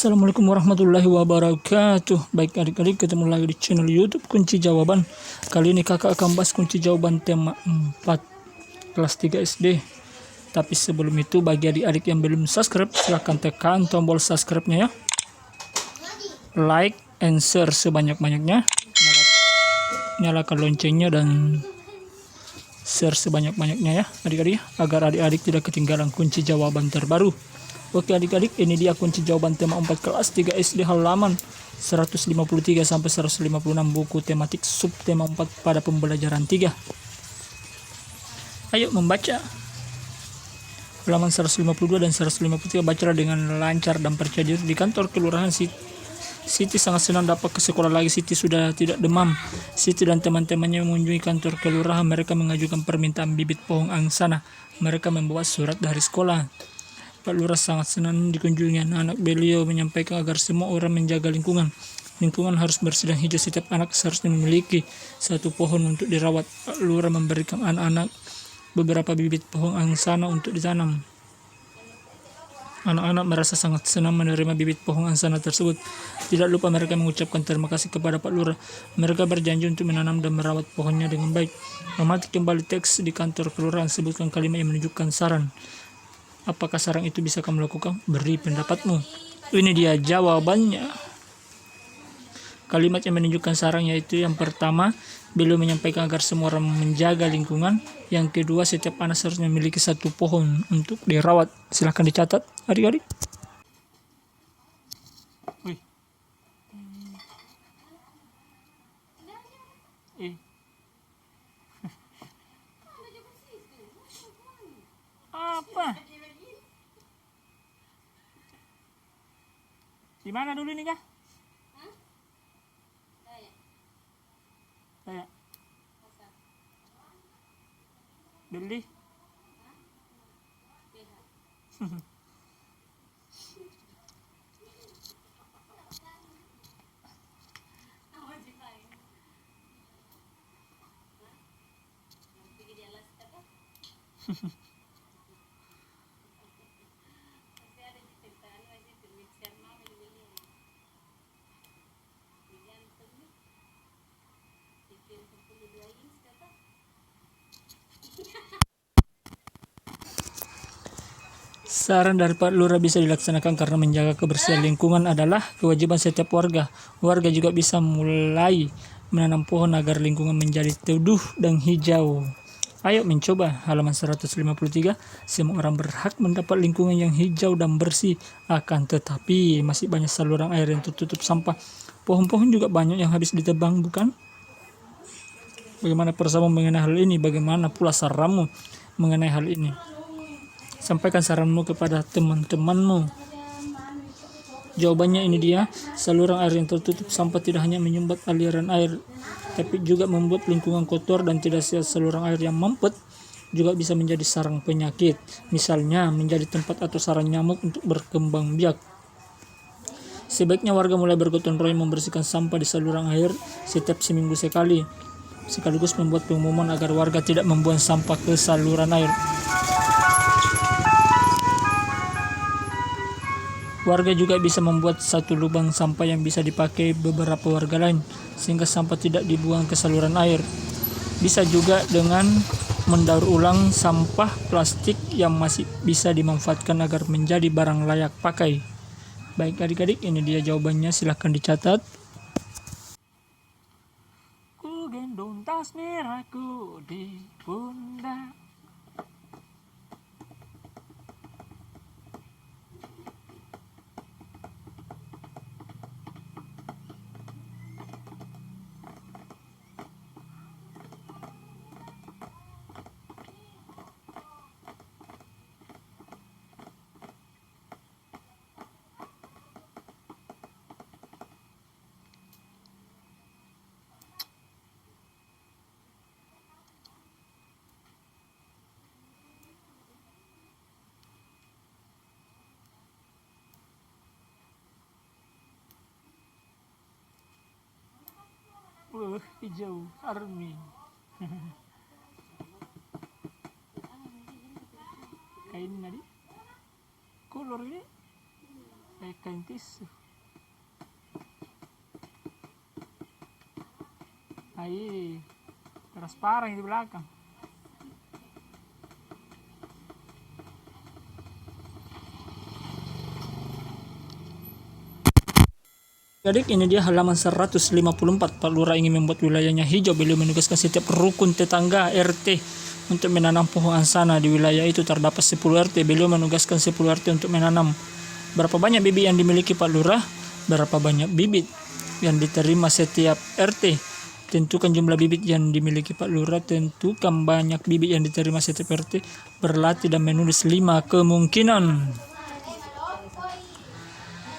Assalamualaikum warahmatullahi wabarakatuh. Baik adik-adik, ketemu lagi di channel YouTube Kunci Jawaban. Kali ini kakak akan bahas kunci jawaban tema 4 kelas 3 SD. Tapi sebelum itu, bagi adik-adik yang belum subscribe, silahkan tekan tombol subscribe-nya ya. Like and share sebanyak-banyaknya. Nyalakan loncengnya dan share sebanyak-banyaknya ya adik-adik, agar adik-adik tidak ketinggalan kunci jawaban terbaru. Oke adik-adik, ini dia kunci jawaban tema 4 kelas 3 SD halaman 153 sampai 156 buku tematik subtema 4 pada pembelajaran 3. Ayo membaca. Halaman 152 dan 153 bacalah dengan lancar dan percaya diri. Di kantor kelurahan Siti sangat senang dapat ke sekolah lagi. Siti sudah tidak demam. Siti dan teman-temannya mengunjungi kantor kelurahan. Mereka mengajukan permintaan bibit pohon angsana. Mereka membawa surat dari sekolah. Pak Lurah sangat senang dikunjungi anak-anak. Beliau menyampaikan agar semua orang menjaga lingkungan. Lingkungan harus bersih dan hijau. Setiap anak seharusnya memiliki satu pohon untuk dirawat. Pak Lurah memberikan anak-anak beberapa bibit pohon angsana untuk ditanam. Anak-anak merasa sangat senang menerima bibit pohon angsana tersebut. Tidak lupa mereka mengucapkan terima kasih kepada Pak Lurah. Mereka berjanji untuk menanam dan merawat pohonnya dengan baik. Amati kembali teks di kantor kelurahan. Sebutkan kalimat yang menunjukkan saran. Apakah saran itu bisa kamu lakukan? Beri pendapatmu. Ini dia jawabannya. Kalimat yang menunjukkan saran yaitu yang pertama, beliau menyampaikan agar semua orang menjaga lingkungan. Yang kedua, setiap anak harus memiliki satu pohon untuk dirawat. Silahkan dicatat adik-adik. Apa? Di mana dulu nih kah? Kayak beli. Saran dari Pak Lurah bisa dilaksanakan karena menjaga kebersihan lingkungan adalah kewajiban setiap warga. Warga juga bisa mulai menanam pohon agar lingkungan menjadi teduh dan hijau. Ayo mencoba. Halaman 153. Semua orang berhak mendapat lingkungan yang hijau dan bersih. Akan tetapi masih banyak saluran air yang tertutup sampah. Pohon-pohon juga banyak yang habis ditebang, bukan? Bagaimana perasaanmu mengenai hal ini? Bagaimana pula saranmu mengenai hal ini? Sampaikan saranmu kepada teman-temanmu. Jawabannya ini dia. Saluran air yang tertutup sampah tidak hanya menyumbat aliran air, tapi juga membuat lingkungan kotor, dan tidak sehat. Saluran air yang mampet juga bisa menjadi sarang penyakit. Misalnya menjadi tempat atau sarang nyamuk untuk berkembang biak. Sebaiknya warga mulai bergotong royong membersihkan sampah di saluran air setiap seminggu sekali. Sekaligus membuat pengumuman agar warga tidak membuang sampah ke saluran air. Warga juga bisa membuat satu lubang sampah yang bisa dipakai beberapa warga lain, sehingga sampah tidak dibuang ke saluran air. Bisa juga dengan mendaur ulang sampah plastik yang masih bisa dimanfaatkan agar menjadi barang layak pakai. Baik adik-adik, ini dia jawabannya, silahkan dicatat. Ku gendong tas merahku di pundak. Hijau army. Kain tadi kolor ini kayak kain tisu. Hai, transparan di belakang. Adik, ini dia halaman 154. Pak Lurah ingin membuat wilayahnya hijau. Beliau menugaskan setiap rukun tetangga RT untuk menanam pohon angsana. Di wilayah itu terdapat 10 RT. Beliau menugaskan 10 RT untuk menanam. Berapa banyak bibit yang dimiliki Pak Lurah? Berapa banyak bibit yang diterima setiap RT? Tentukan jumlah bibit yang dimiliki Pak Lurah. Tentukan banyak bibit yang diterima setiap RT. Berlatih dan menulis 5 kemungkinan.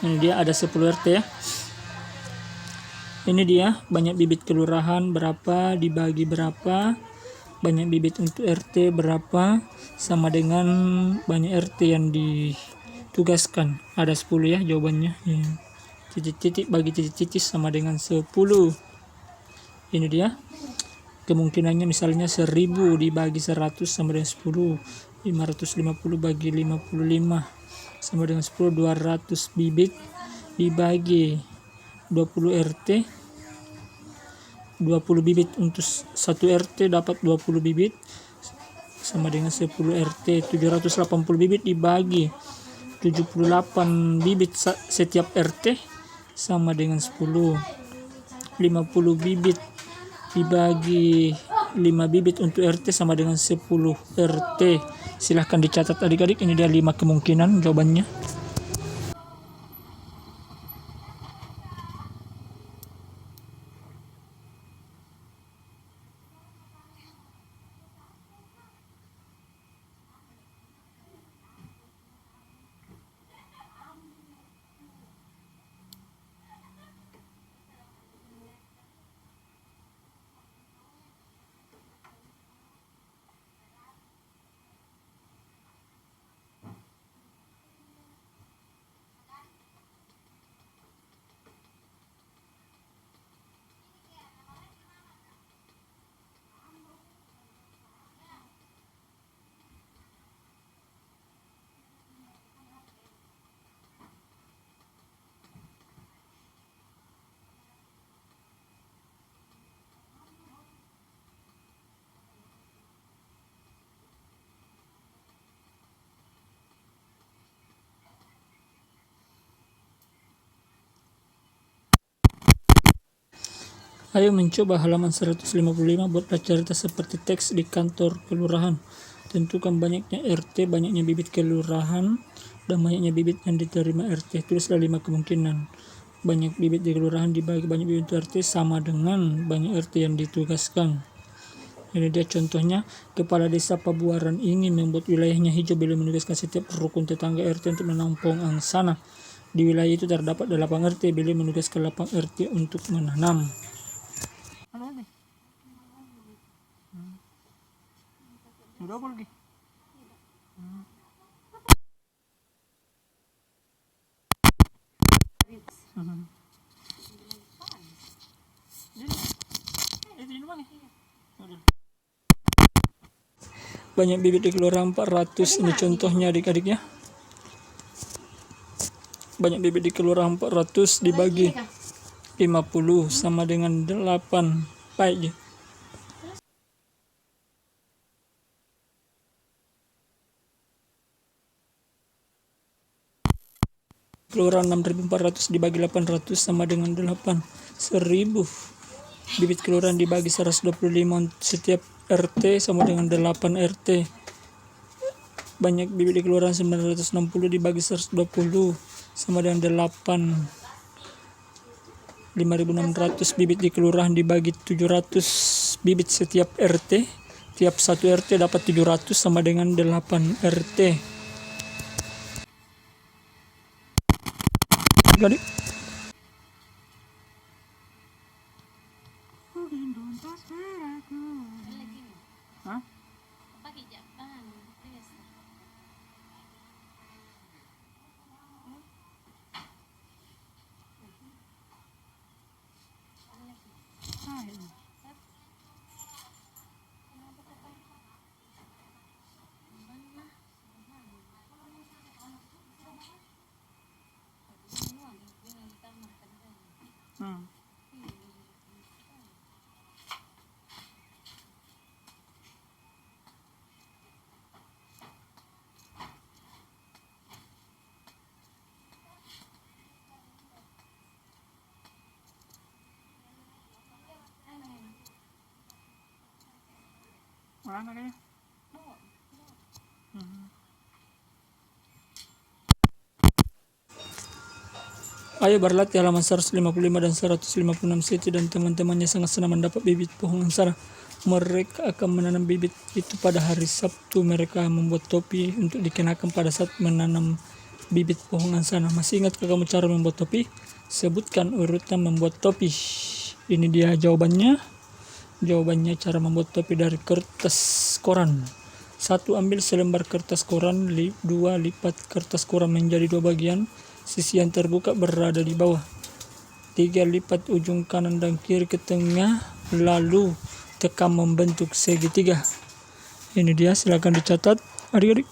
Ini dia ada 10 RT ya. Ini dia banyak bibit kelurahan berapa dibagi berapa, banyak bibit untuk RT berapa, sama dengan banyak RT yang ditugaskan. Ada 10 ya jawabannya ya. Titik-titik bagi titik-titik sama dengan 10. Ini dia kemungkinannya, misalnya 1000 dibagi 100 sama dengan 10, 550 bagi 55 sama dengan 10, 200 bibit dibagi 20 RT, 20 bibit untuk 1 RT dapat 20 bibit sama dengan 10 RT. 780 bibit dibagi 78 bibit setiap RT sama dengan 10. 50 bibit dibagi 5 bibit untuk RT sama dengan 10 RT. Silahkan dicatat adik-adik, ini dia 5 kemungkinan jawabannya. Ayo mencoba halaman 155, buatlah cerita seperti teks di kantor kelurahan. Tentukan banyaknya RT, banyaknya bibit kelurahan, dan banyaknya bibit yang diterima RT. Tulislah 5 kemungkinan. Banyak bibit di kelurahan dibagi banyak bibit RT sama dengan banyak RT yang ditugaskan. Ini dia contohnya. Kepala Desa Pabuaran ingin membuat wilayahnya hijau. Beliau menugaskan setiap rukun tetangga RT untuk menanam pohon angsana. Di wilayah itu terdapat 8 RT. Beliau menugaskan 8 RT untuk menanam. Double lagi. Banyak bibit di kelurahan 400. Ini contohnya adik-adik ya. Banyak bibit di kelurahan 400 dibagi 50 sama dengan 8. Baik. Kelurahan 6400 dibagi 800 sama dengan 8. 1000 bibit kelurahan dibagi 125 setiap RT sama dengan 8 RT. Banyak bibit di kelurahan 960 dibagi 120 sama dengan 8. 5600 bibit di kelurahan dibagi 700 bibit setiap RT. Tiap satu RT dapat 700 sama dengan 8 RT. Jadi Hah? Mana kayaknya? Ayo berlatih halaman 155 dan 156. Siti dan teman-temannya sangat senang mendapat bibit pohon angsana. Mereka akan menanam bibit itu pada hari Sabtu. Mereka membuat topi untuk dikenakan pada saat menanam bibit pohon angsana. Masih ingatkah kamu cara membuat topi? Sebutkan urutan membuat topi. Ini dia jawabannya. Jawabannya cara membuat topi dari kertas koran. 1. Ambil selembar kertas koran. 2. Lipat kertas koran menjadi 2 bagian. Sisi yang terbuka berada di bawah. 3. Lipat ujung kanan dan kiri ke tengah, lalu tekan membentuk segitiga. Ini dia, silakan dicatat adik-adik.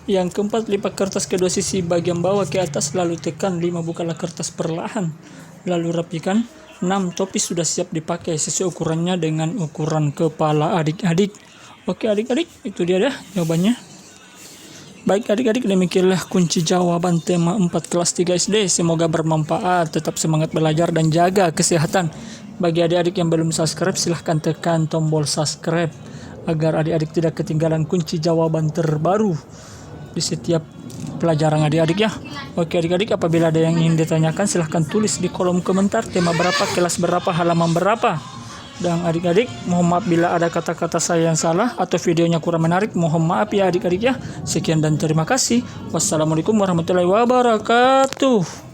Yang keempat, lipat kertas kedua sisi bagian bawah ke atas, lalu tekan. 5. Bukalah kertas perlahan, lalu rapikan. 6. Topi sudah siap dipakai sesuai ukurannya dengan ukuran kepala adik-adik. Oke adik-adik, itu dia dah jawabannya. Baik adik-adik, demikianlah kunci jawaban tema 4 kelas 3 SD. Semoga bermanfaat, tetap semangat belajar dan jaga kesehatan. Bagi adik-adik yang belum subscribe, silahkan tekan tombol subscribe agar adik-adik tidak ketinggalan kunci jawaban terbaru di setiap pelajaran adik-adik ya. Oke adik-adik, apabila ada yang ingin ditanyakan silahkan tulis di kolom komentar, tema berapa, kelas berapa, halaman berapa. Dan adik-adik, mohon maaf bila ada kata-kata saya yang salah atau videonya kurang menarik, mohon maaf ya adik-adik ya. Sekian dan terima kasih. Wassalamualaikum warahmatullahi wabarakatuh.